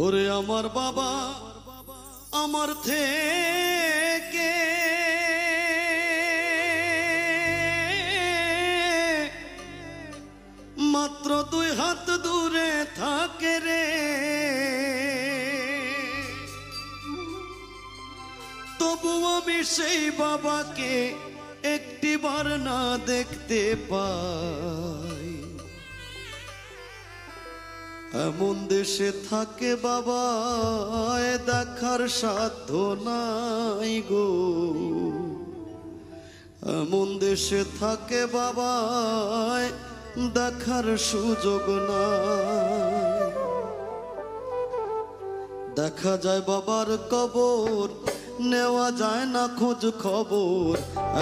ওরে আমার বাবা আমার থেকে মাত্র 2 হাত দূরে থাকে রে, তবু আমি সেই বাবাকে একটিবার না দেখতে পাই। এমন দেশে থাকে বাবা দেখার সাধ্য নাই গো, এমন দেশে থাকে বাবা দেখার সুযোগ নাই। দেখা যায় বাবার কবর, নেওয়া যায় না খোঁজ খবর,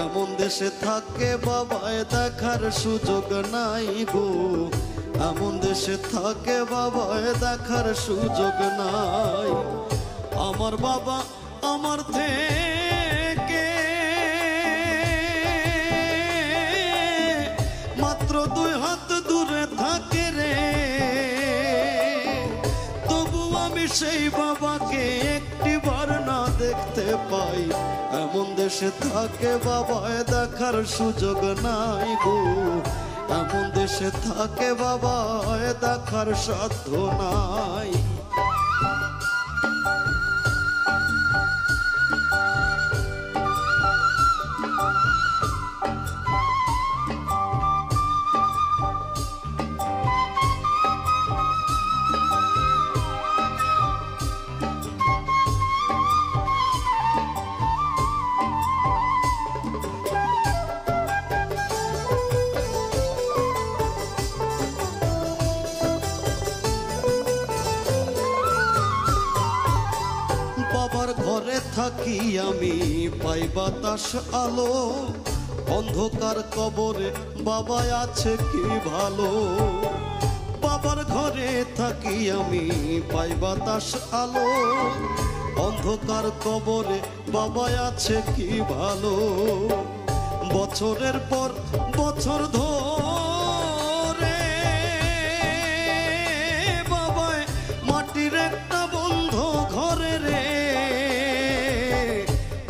এমন দেশে থাকে বাবায় দেখার সুযোগ নাই গো, এমন দেশে থাকে বাবায় দেখার সুযোগ নাই। আমার বাবা আমার থেকে মাত্র 2 হাত দূরে থাকে রে, তবু আমি সেই বাবাকে একটিবার না দেখতে পাই। এমন দেশে থাকে বাবায় দেখার সুযোগ নাই গো, এমন দেশে থাকে বাবায় দেখার সাধ্য নাই। বাবার ঘরে থাকি আমি পাই বাতাস আলো, অন্ধকার কবরে বাবা আছে কি ভালো। বাবার ঘরে থাকি আমি পাই বাতাস আলো, অন্ধকার কবরে বাবা আছে কি ভালো। বছরের পর বছর ধরে বাবায় মাটির একটা বন্ধ ঘরে রে,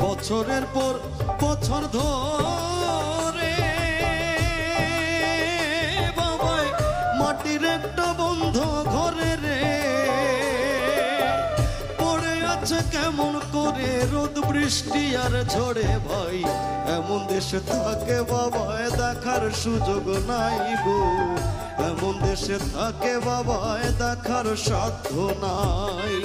বছরের পর বছর ধরে বাবায় মাটির একটা বন্ধ ঘরে রে, পড়ে আছে কেমন করে রোদ বৃষ্টি আর ঝড়ে ভাই। এমন দেশে থাকে বাবায় দেখার সুযোগ নাই গো, এমন দেশে থাকে বাবায় দেখার সাধ্য নাই।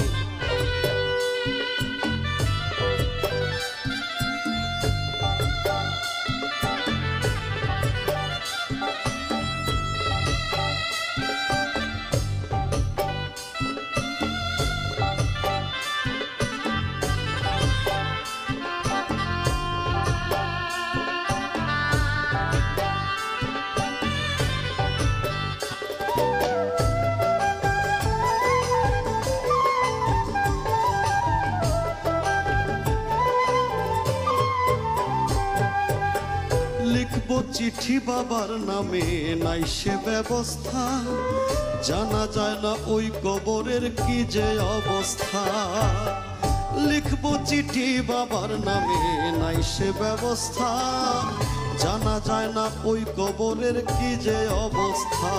লিখবো চিঠি বাবার নামে নাই সে ব্যবস্থা, জানা যায় না ওই কবরের কি যে অবস্থা। লিখবো চিঠি বাবার নামে নাই সে ব্যবস্থা, জানা যায় না ওই কবরের কি যে অবস্থা।